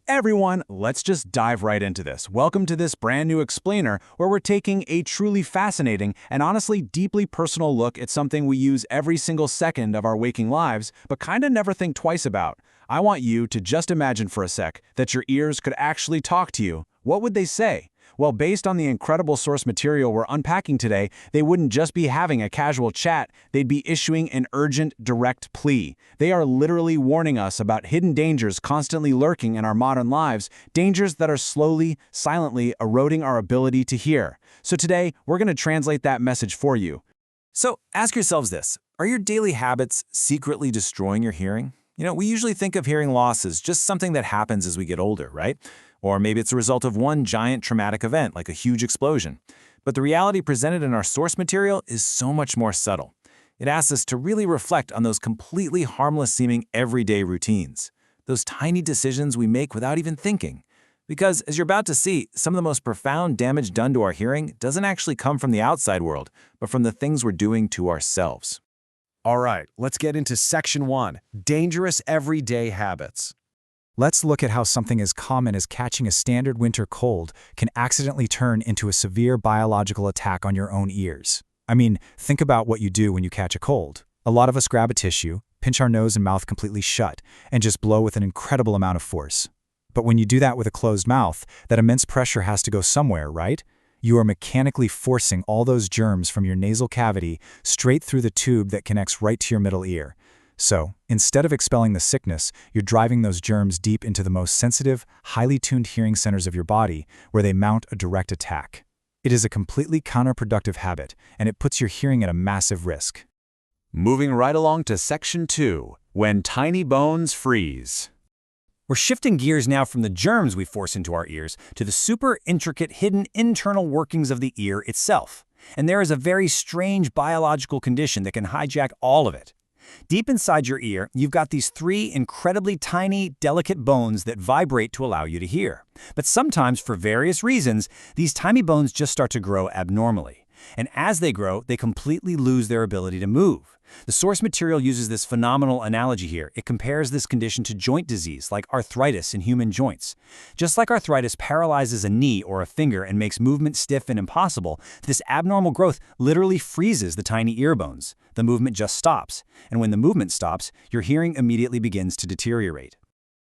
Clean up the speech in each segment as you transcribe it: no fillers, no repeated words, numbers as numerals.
Everyone, let's just dive right into this. Welcome to this brand new explainer where we're taking a truly fascinating and honestly deeply personal look at something we use every single second of our waking lives, but kinda never think twice about. I want you to just imagine for a sec that your ears could actually talk to you. What would they say? Well, based on the incredible source material we're unpacking today, they wouldn't just be having a casual chat, they'd be issuing an urgent, direct plea. They are literally warning us about hidden dangers constantly lurking in our modern lives, dangers that are slowly, silently eroding our ability to hear. So today, we're going to translate that message for you. So ask yourselves this, are your daily habits secretly destroying your hearing? We usually think of hearing loss as just something that happens as we get older, right? Or maybe it's a result of one giant traumatic event, like a huge explosion. But the reality presented in our source material is so much more subtle. It asks us to really reflect on those completely harmless-seeming everyday routines, those tiny decisions we make without even thinking. Because, as you're about to see, some of the most profound damage done to our hearing doesn't actually come from the outside world, but from the things we're doing to ourselves. All right, let's get into Section 1, Dangerous Everyday Habits. Let's look at how something as common as catching a standard winter cold can accidentally turn into a severe biological attack on your own ears. I mean, think about what you do when you catch a cold. A lot of us grab a tissue, pinch our nose and mouth completely shut, and just blow with an incredible amount of force. But when you do that with a closed mouth, that immense pressure has to go somewhere, right? You are mechanically forcing all those germs from your nasal cavity straight through the tube that connects right to your middle ear. So, instead of expelling the sickness, you're driving those germs deep into the most sensitive, highly tuned hearing centers of your body, where they mount a direct attack. It is a completely counterproductive habit, and it puts your hearing at a massive risk. Moving right along to Section 2, When Tiny Bones Freeze. We're shifting gears now from the germs we force into our ears to the super intricate hidden internal workings of the ear itself. And there is a very strange biological condition that can hijack all of it. Deep inside your ear, you've got these three incredibly tiny, delicate bones that vibrate to allow you to hear. But sometimes, for various reasons, these tiny bones just start to grow abnormally. And as they grow, they completely lose their ability to move. The source material uses this phenomenal analogy here. It compares this condition to joint disease, like arthritis in human joints. Just like arthritis paralyzes a knee or a finger and makes movement stiff and impossible, this abnormal growth literally freezes the tiny ear bones. The movement just stops. And when the movement stops, your hearing immediately begins to deteriorate.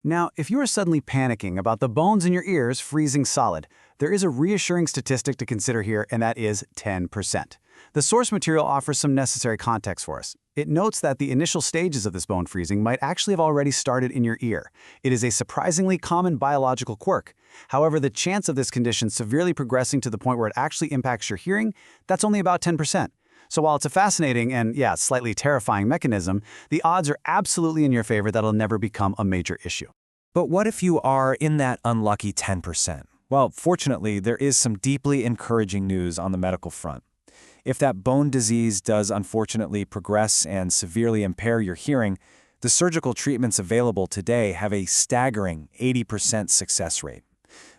Now, if you are suddenly panicking about the bones in your ears freezing solid, there is a reassuring statistic to consider here, and that is 10%. The source material offers some necessary context for us. It notes that the initial stages of this bone freezing might actually have already started in your ear. It is a surprisingly common biological quirk. However, the chance of this condition severely progressing to the point where it actually impacts your hearing, that's only about 10%. So while it's a fascinating and, slightly terrifying mechanism, the odds are absolutely in your favor that it'll never become a major issue. But what if you are in that unlucky 10%? Well, fortunately, there is some deeply encouraging news on the medical front. If that bone disease does unfortunately progress and severely impair your hearing, the surgical treatments available today have a staggering 80% success rate.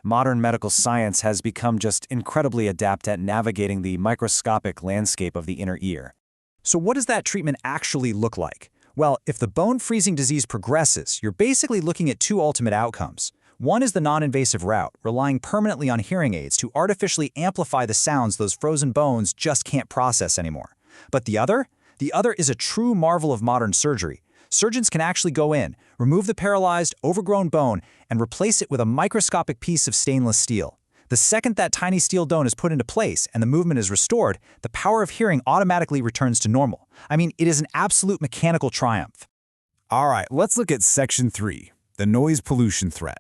Modern medical science has become just incredibly adept at navigating the microscopic landscape of the inner ear. So what does that treatment actually look like? Well, if the bone freezing disease progresses, you're basically looking at two ultimate outcomes. One is the non-invasive route, relying permanently on hearing aids to artificially amplify the sounds those frozen bones just can't process anymore. But the other is a true marvel of modern surgery. Surgeons can actually go in, remove the paralyzed, overgrown bone, and replace it with a microscopic piece of stainless steel. The second that tiny steel dome is put into place and the movement is restored, the power of hearing automatically returns to normal. I mean, it is an absolute mechanical triumph. All right, let's look at Section 3, the noise pollution threat.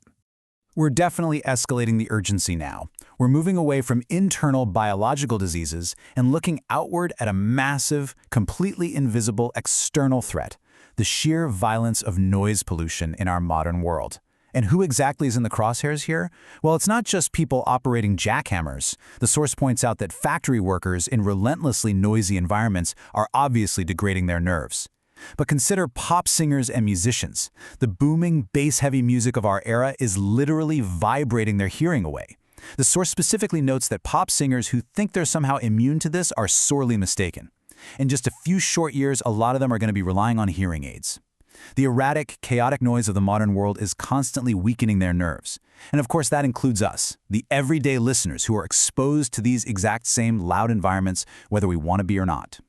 We're definitely escalating the urgency now. We're moving away from internal biological diseases and looking outward at a massive, completely invisible external threat, the sheer violence of noise pollution in our modern world. And who exactly is in the crosshairs here? Well, it's not just people operating jackhammers. The source points out that factory workers in relentlessly noisy environments are obviously degrading their nerves. But consider pop singers and musicians. The booming, bass-heavy music of our era is literally vibrating their hearing away. The source specifically notes that pop singers who think they're somehow immune to this are sorely mistaken. In just a few short years, a lot of them are going to be relying on hearing aids. The erratic, chaotic noise of the modern world is constantly weakening their nerves. And of course, that includes us, the everyday listeners who are exposed to these exact same loud environments, whether we want to be or not.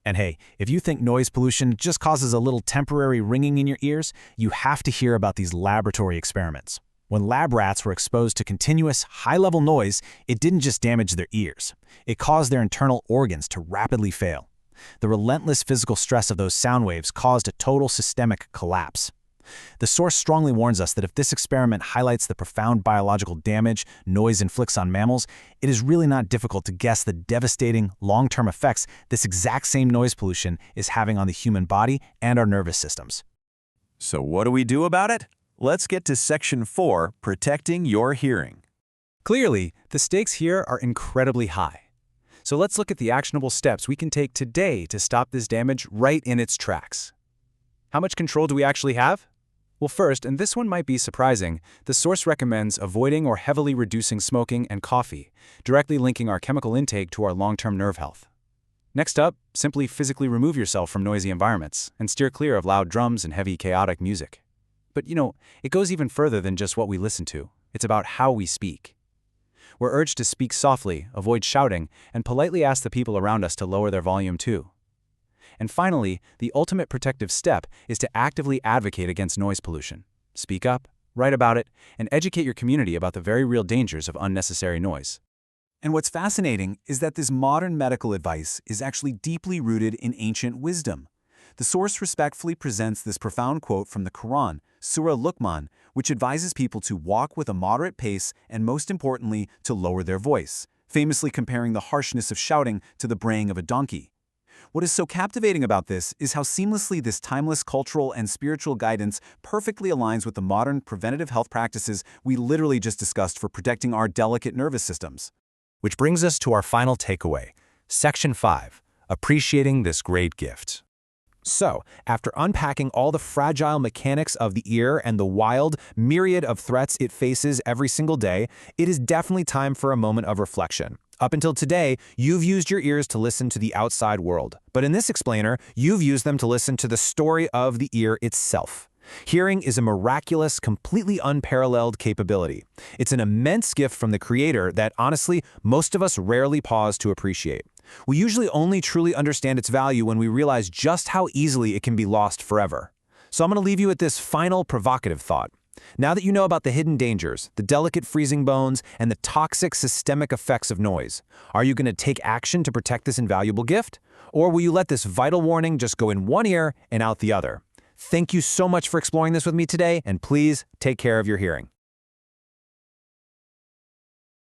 And hey, if you think noise pollution just causes a little temporary ringing in your ears, you have to hear about these laboratory experiments. When lab rats were exposed to continuous, high-level noise, it didn't just damage their ears. It caused their internal organs to rapidly fail. The relentless physical stress of those sound waves caused a total systemic collapse. The source strongly warns us that if this experiment highlights the profound biological damage noise inflicts on mammals, it is really not difficult to guess the devastating, long-term effects this exact same noise pollution is having on the human body and our nervous systems. So what do we do about it? Let's get to Section 4, Protecting Your Hearing. Clearly, the stakes here are incredibly high. So let's look at the actionable steps we can take today to stop this damage right in its tracks. How much control do we actually have? Well, first, and this one might be surprising, the source recommends avoiding or heavily reducing smoking and coffee, directly linking our chemical intake to our long-term nerve health. Next up, simply physically remove yourself from noisy environments and steer clear of loud drums and heavy, chaotic music. But it goes even further than just what we listen to. It's about how we speak. We're urged to speak softly, avoid shouting, and politely ask the people around us to lower their volume too. And finally, the ultimate protective step is to actively advocate against noise pollution. Speak up, write about it, and educate your community about the very real dangers of unnecessary noise. And what's fascinating is that this modern medical advice is actually deeply rooted in ancient wisdom. The source respectfully presents this profound quote from the Quran, Surah Luqman, which advises people to walk with a moderate pace and, most importantly, to lower their voice, famously comparing the harshness of shouting to the braying of a donkey. What is so captivating about this is how seamlessly this timeless cultural and spiritual guidance perfectly aligns with the modern preventative health practices we literally just discussed for protecting our delicate nervous systems. Which brings us to our final takeaway, Section 5, Appreciating this Great Gift. So, after unpacking all the fragile mechanics of the ear and the wild myriad of threats it faces every single day, it is definitely time for a moment of reflection. Up until today, you've used your ears to listen to the outside world. But in this explainer, you've used them to listen to the story of the ear itself. Hearing is a miraculous, completely unparalleled capability. It's an immense gift from the Creator that, honestly, most of us rarely pause to appreciate. We usually only truly understand its value when we realize just how easily it can be lost forever. So I'm going to leave you with this final provocative thought. Now that you know about the hidden dangers, the delicate freezing bones, and the toxic systemic effects of noise, are you going to take action to protect this invaluable gift? Or will you let this vital warning just go in one ear and out the other? Thank you so much for exploring this with me today, and please take care of your hearing.